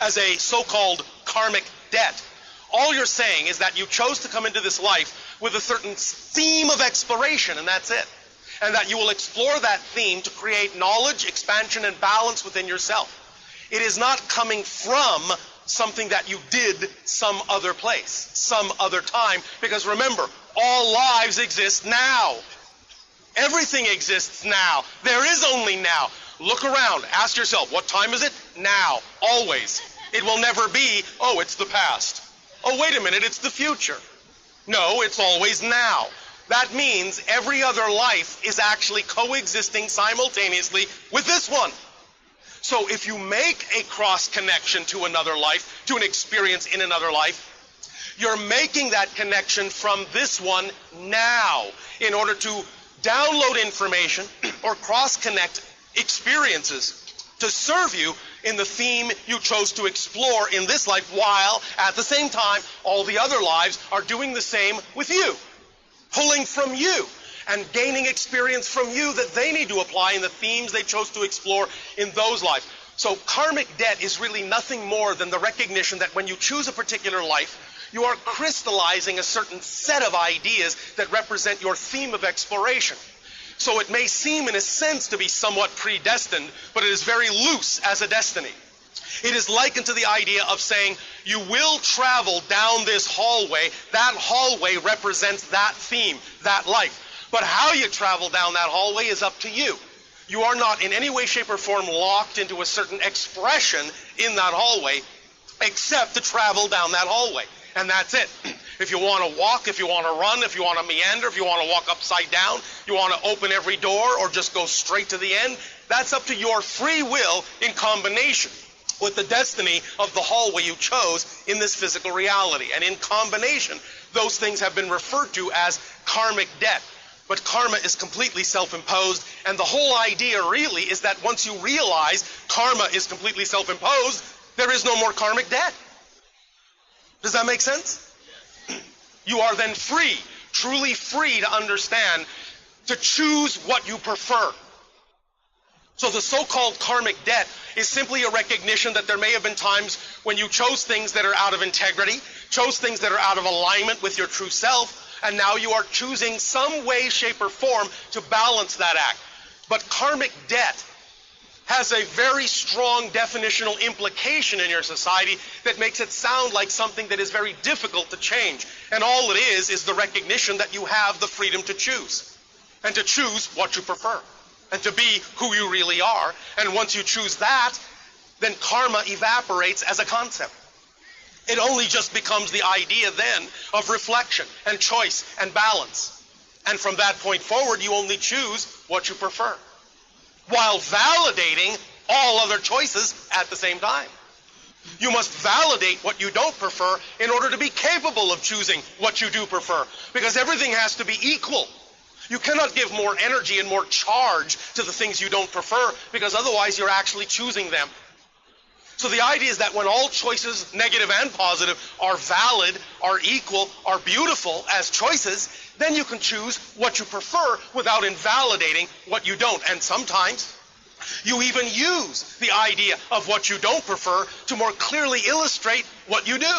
as a so-called karmic debt. All you're saying is that you chose to come into this life with a certain theme of exploration, and that's it. And that you will explore that theme to create knowledge, expansion, and balance within yourself. It is not coming from something that you did some other place, some other time, because remember, all lives exist now. Everything exists now. There is only now. Look around. Ask yourself, what time is it? Now. Always. It will never be, oh, it's the past. Oh, wait a minute, it's the future. No, it's always now. That means every other life is actually coexisting simultaneously with this one. So if you make a cross connection to another life, to an experience in another life, you're making that connection from this one now in order to download information or cross-connect experiences to serve you in the theme you chose to explore in this life, while at the same time all the other lives are doing the same with you, pulling from you and gaining experience from you that they need to apply in the themes they chose to explore in those lives. So karmic debt is really nothing more than the recognition that when you choose a particular life, you are crystallizing a certain set of ideas that represent your theme of exploration. So it may seem in a sense to be somewhat predestined, but it is very loose as a destiny. It is likened to the idea of saying, you will travel down this hallway. That hallway represents that theme, that life. But how you travel down that hallway is up to you. You are not in any way, shape, or form locked into a certain expression in that hallway, except to travel down that hallway. And that's it. If you want to walk, if you want to run, if you want to meander, if you want to walk upside down, you want to open every door or just go straight to the end, that's up to your free will in combination with the destiny of the hallway you chose in this physical reality. And in combination, those things have been referred to as karmic debt. But karma is completely self-imposed, and the whole idea really is that once you realize karma is completely self-imposed, there is no more karmic debt. Does that make sense? You are then free, truly free to understand, to choose what you prefer. So the so-called karmic debt is simply a recognition that there may have been times when you chose things that are out of integrity, chose things that are out of alignment with your true self, and now you are choosing some way, shape, or form to balance that act. But karmic debt has a very strong definitional implication in your society that makes it sound like something that is very difficult to change. And all it is the recognition that you have the freedom to choose. And to choose what you prefer. And to be who you really are. And once you choose that, then karma evaporates as a concept. It only just becomes the idea then of reflection and choice and balance. And from that point forward, you only choose what you prefer, while validating all other choices at the same time. You must validate what you don't prefer in order to be capable of choosing what you do prefer, because everything has to be equal. You cannot give more energy and more charge to the things you don't prefer, because otherwise you're actually choosing them. So the idea is that when all choices, negative and positive, are valid, are equal, are beautiful as choices, then you can choose what you prefer without invalidating what you don't. And sometimes you even use the idea of what you don't prefer to more clearly illustrate what you do.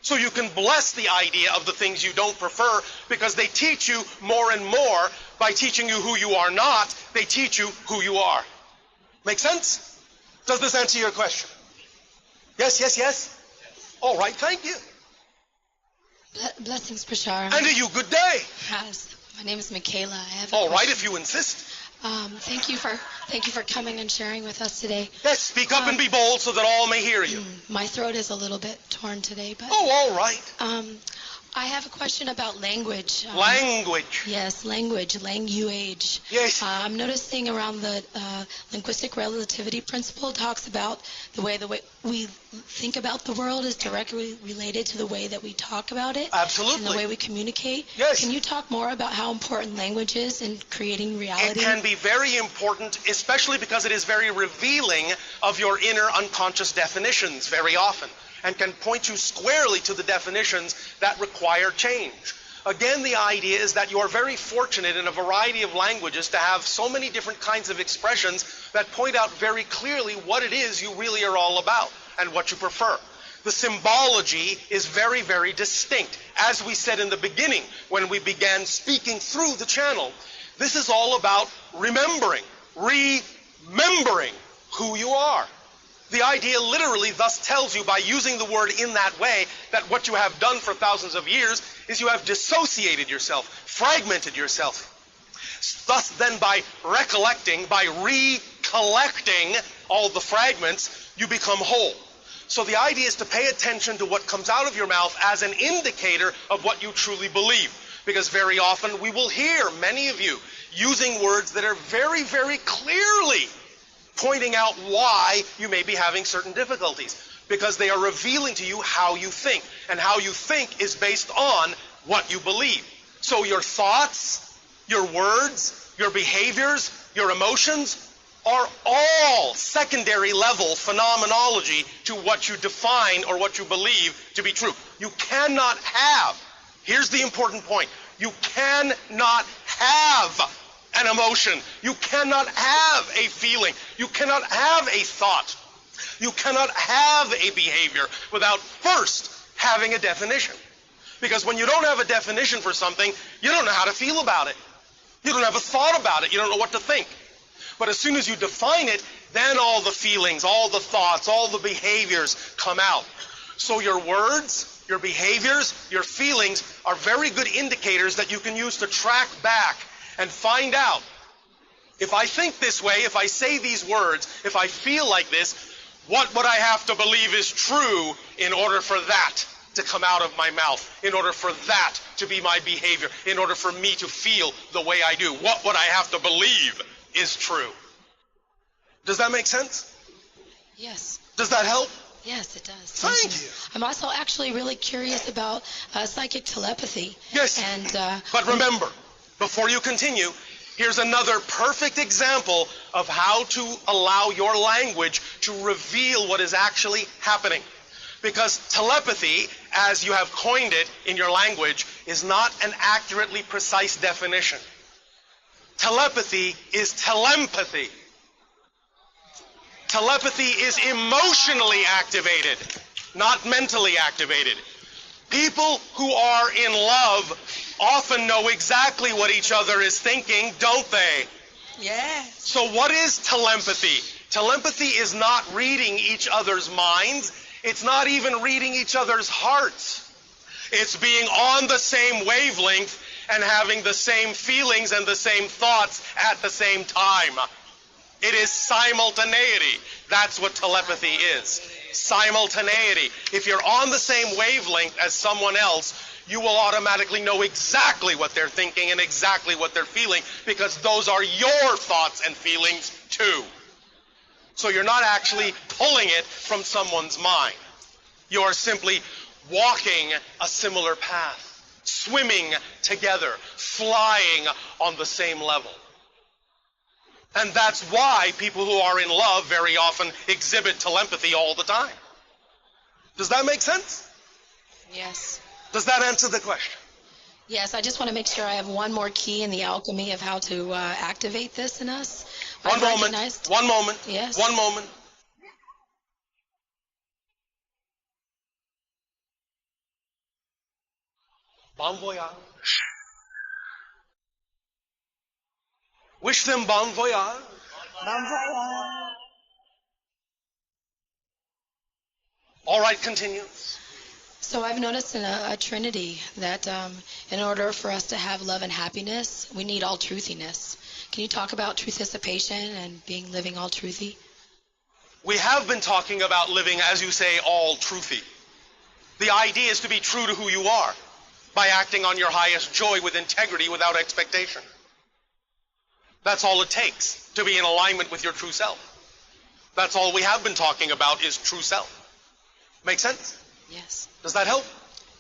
So you can bless the idea of the things you don't prefer, because they teach you more and more. By teaching you who you are not, they teach you who you are. Make sense? Does this answer your question? Yes, yes, yes? All right, thank you. Blessings, Bashar. And to you, good day. Yes, my name is Michaela. I have all right, if you insist. Thank you for coming and sharing with us today. Yes, speak up and be bold so that all may hear you. My throat is a little bit torn today, but... Oh, all right. I have a question about language. Language. Yes, language. Yes. I'm noticing around the linguistic relativity principle talks about the way we think about the world is directly related to the way that we talk about it. Absolutely. And the way we communicate. Yes. Can you talk more about how important language is in creating reality? It can be very important, especially because it is very revealing of your inner unconscious definitions very often, and can point you squarely to the definitions that require change. Again, the idea is that you are very fortunate in a variety of languages to have so many different kinds of expressions that point out very clearly what it is you really are all about. and what you prefer. The symbology is very, very distinct. As we said in the beginning, when we began speaking through the channel, this is all about remembering who you are. The idea literally thus tells you, by using the word in that way, that what you have done for thousands of years is you have dissociated yourself, fragmented yourself. Thus then, by recollecting, by recollecting all the fragments, you become whole. So the idea is to pay attention to what comes out of your mouth as an indicator of what you truly believe. Because very often we will hear many of you using words that are very, very clearly pointing out why you may be having certain difficulties. Because they are revealing to you how you think. And how you think is based on what you believe. So your thoughts, your words, your behaviors, your emotions are all secondary level phenomenology to what you define or what you believe to be true. You cannot have, here's the important point, you cannot have an emotion, you cannot have a feeling, you cannot have a thought, you cannot have a behavior without first having a definition. Because when you don't have a definition for something, you don't know how to feel about it. You don't have a thought about it, you don't know what to think. But as soon as you define it, then all the feelings, all the thoughts, all the behaviors come out. So your words, your behaviors, your feelings are very good indicators that you can use to track back and find out, if I think this way, if I say these words, if I feel like this, what would I have to believe is true in order for that to come out of my mouth, in order for that to be my behavior, in order for me to feel the way I do? What would I have to believe is true? Does that make sense? Yes. Does that help? Yes, it does. Thank you. I'm also actually really curious about psychic telepathy. Yes. And but remember, before you continue, here's another perfect example of how to allow your language to reveal what is actually happening. Because telepathy, as you have coined it in your language, is not an accurately precise definition. Telepathy is telempathy. Telepathy is emotionally activated, not mentally activated. People who are in love often know exactly what each other is thinking, don't they? yes. So what is telepathy? Telepathy is not reading each other's minds. It's not even reading each other's hearts. It's being on the same wavelength and having the same feelings and the same thoughts at the same time. It is simultaneity. That's what telepathy is. Simultaneity. If you're on the same wavelength as someone else, you will automatically know exactly what they're thinking and exactly what they're feeling, because those are your thoughts and feelings too. So you're not actually pulling it from someone's mind. You are simply walking a similar path, swimming together, flying on the same level. And that's why people who are in love very often exhibit telepathy all the time. Does that make sense? Yes. Does that answer the question? Yes, I just want to make sure I have one more key in the alchemy of how to activate this in us. One moment. Yes. One moment. Bon voyage. Wish them bon voyage. Bon voyage. All right, continue. So I've noticed in a trinity that in order for us to have love and happiness, we need all truthiness. Can you talk about truthicipation and living all truthy? We have been talking about living, as you say, all truthy. The idea is to be true to who you are by acting on your highest joy with integrity, without expectation. That's all it takes to be in alignment with your true self. That's all we have been talking about is true self. Make sense? Yes. Does that help?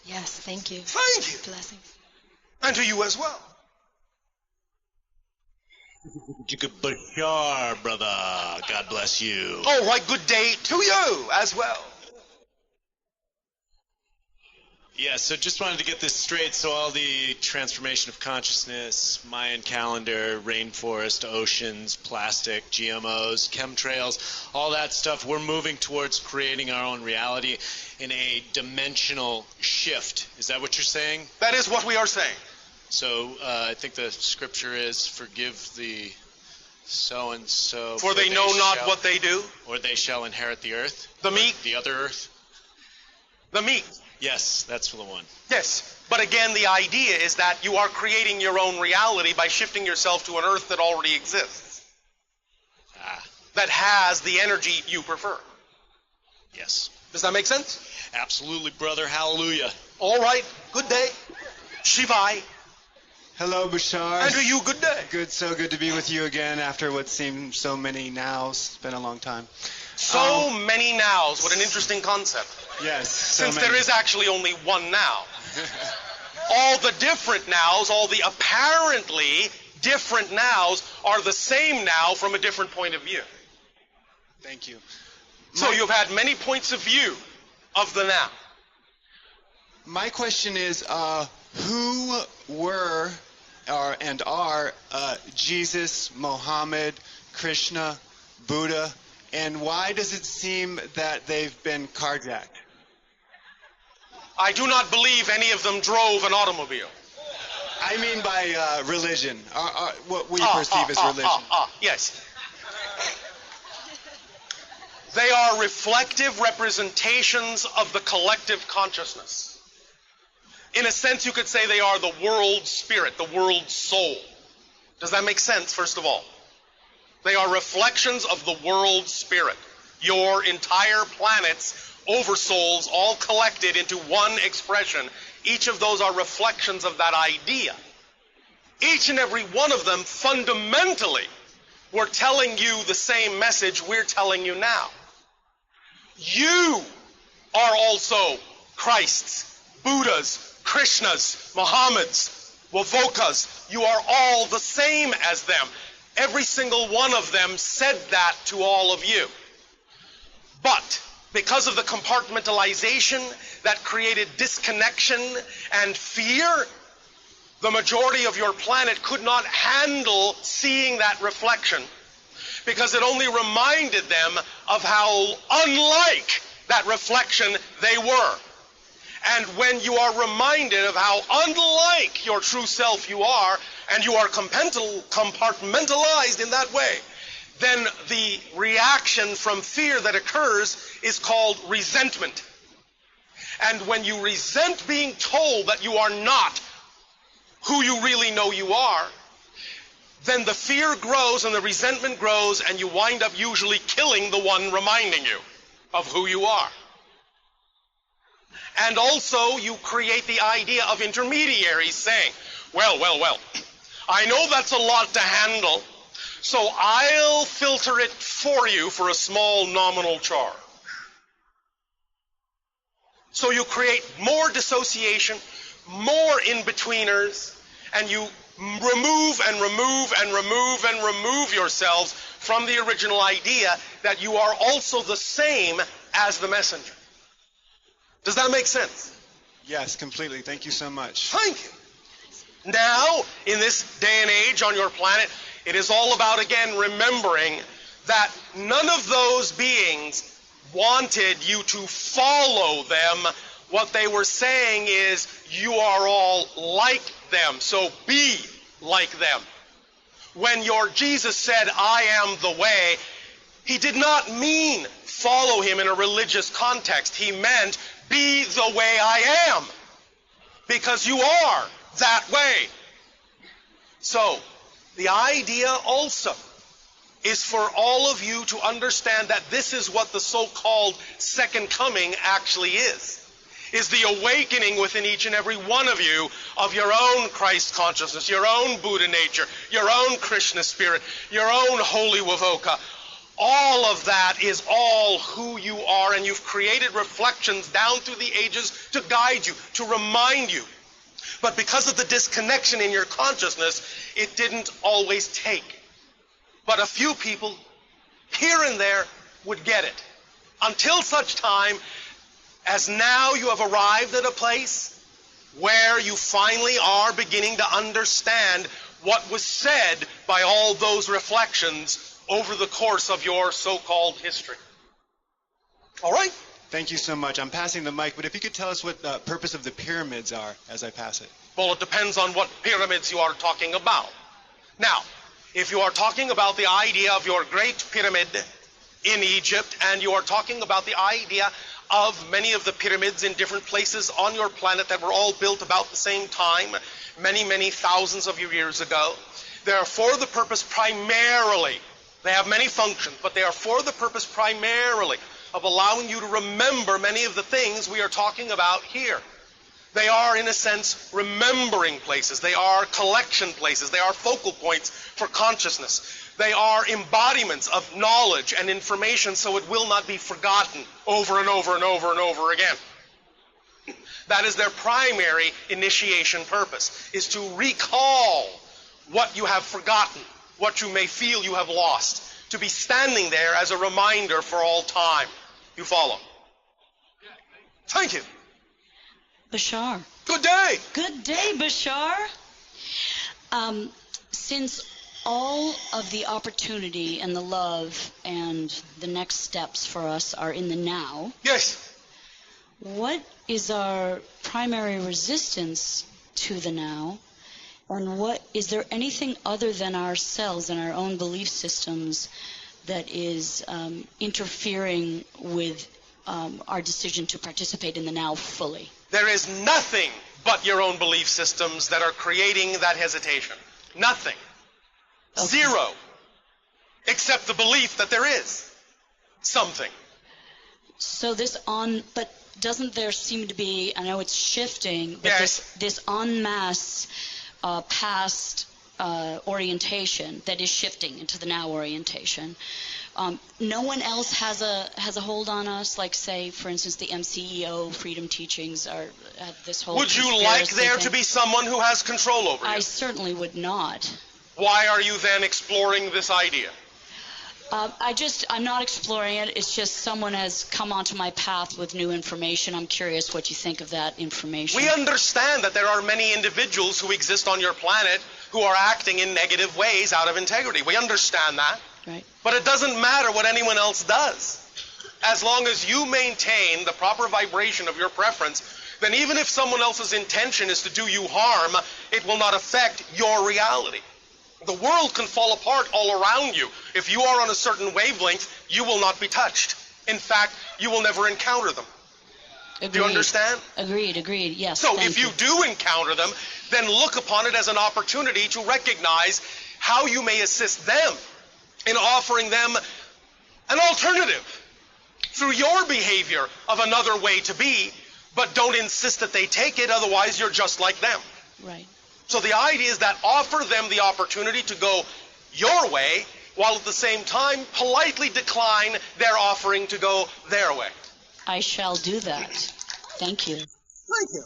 Yes, thank you. Thank you. Blessings. And to you as well. Bashar, brother. God bless you. All right, good day to you as well. Yeah, so just wanted to get this straight. So all the transformation of consciousness, Mayan calendar, rainforest, oceans, plastic, GMOs, chemtrails, all that stuff, we're moving towards creating our own reality in a dimensional shift. Is that what you're saying? That is what we are saying. So I think the scripture is, forgive the so-and-so. For they know not what they do. Or they shall inherit the earth. The meek. The other earth. The meek. Yes, that's the one. Yes, but again, the idea is that you are creating your own reality by shifting yourself to an earth that already exists. That has the energy you prefer. Yes. Does that make sense? Absolutely, brother. Hallelujah. All right. Good day. Shivai. Hello, Bashar. And to you, good day. Good, so good to be with you again after what seemed so many nows. It's been a long time. So many nows. What an interesting concept. Yes. So Since many. there is actually only one now. All the different nows, all the apparently different nows are the same now from a different point of view. Thank you. So you've had many points of view of the now. My question is, who were and are Jesus, Mohammed, Krishna, Buddha, and why does it seem that they've been carjacked? I do not believe any of them drove an automobile. I mean by religion, what we perceive as religion. Yes. They are reflective representations of the collective consciousness. In a sense, you could say they are the world spirit, the world soul. Does that make sense, first of all? They are reflections of the world spirit. Your entire planet's oversouls all collected into one expression. Each of those are reflections of that idea. Each and every one of them fundamentally were telling you the same message we're telling you now. You are also Christ's, Buddha's, Krishna's, Muhammad's, Wavoka's. You are all the same as them. Every single one of them said that to all of you. But because of the compartmentalization that created disconnection and fear, the majority of your planet could not handle seeing that reflection, because it only reminded them of how unlike that reflection they were. And when you are reminded of how unlike your true self you are, and you are compartmentalized in that way, then the reaction from fear that occurs is called resentment. And when you resent being told that you are not who you really know you are, then the fear grows and the resentment grows, and you wind up usually killing the one reminding you of who you are. And also you create the idea of intermediaries saying, well, I know that's a lot to handle, so I'll filter it for you for a small nominal charge. So you create more dissociation, more in-betweeners, and you remove and remove and remove and remove yourselves from the original idea that you are also the same as the messenger. Does that make sense? Yes, completely. Thank you so much. Thank you. Now, in this day and age on your planet, it is all about, again, remembering that none of those beings wanted you to follow them. What they were saying is, you are all like them, so be like them. When your Jesus said, I am the way, he did not mean follow him in a religious context. He meant, be the way I am, because you are that way. So, the idea also is for all of you to understand that this is what the so-called second coming actually is the awakening within each and every one of you of your own Christ consciousness, your own Buddha nature, your own Krishna spirit, your own holy Wavoka. All of that is all who you are, and you've created reflections down through the ages to guide you, to remind you. But because of the disconnection in your consciousness, it didn't always take. But a few people here and there would get it. Until such time as now you have arrived at a place where you finally are beginning to understand what was said by all those reflections over the course of your so-called history. All right? Thank you so much. I'm passing the mic, but if you could tell us what the purpose of the pyramids are as I pass it. Well, it depends on what pyramids you are talking about. Now, if you are talking about the idea of your great pyramid in Egypt, and you are talking about the idea of many of the pyramids in different places on your planet that were all built about the same time, many, many thousands of years ago, they are for the purpose primarily, they have many functions, but they are for the purpose primarily of allowing you to remember many of the things we are talking about here. They are, in a sense, remembering places. They are collection places. They are focal points for consciousness. They are embodiments of knowledge and information so it will not be forgotten over and over and over and over again. That is their primary initiation purpose, is to recall what you have forgotten, what you may feel you have lost, to be standing there as a reminder for all time. You follow? Thank you. Bashar. Good day. Good day, Bashar. Since all of the opportunity and the love and the next steps for us are in the now, Yes. what is our primary resistance to the now? And what is there anything other than ourselves and our own belief systems that is interfering with our decision to participate in the now fully? There is nothing but your own belief systems that are creating that hesitation. Nothing. Okay. Zero. Except the belief that there is something. So but doesn't there seem to be, I know it's shifting, but Yes. this en masse past orientation that is shifting into the now orientation. No one else has a hold on us, like, say, for instance, the MCEO freedom teachings have this whole Would you like conspiracy there thing. to be someone who has control over you? I certainly would not. Why are you then exploring this idea? I'm not exploring it. It's just someone has come onto my path with new information. I'm curious what you think of that information. We understand that there are many individuals who exist on your planet who are acting in negative ways out of integrity. We understand that. Right. But it doesn't matter what anyone else does. As long as you maintain the proper vibration of your preference, then even if someone else's intention is to do you harm, it will not affect your reality. The world can fall apart all around you. If you are on a certain wavelength, you will not be touched. In fact, you will never encounter them. Agreed. Do you understand? Agreed, yes. So thank if you do encounter them, then look upon it as an opportunity to recognize how you may assist them in offering them an alternative through your behavior of another way to be, but don't insist that they take it, otherwise you're just like them. Right. So the idea is that offer them the opportunity to go your way, while at the same time politely decline their offering to go their way. I shall do that. Thank you. Thank you.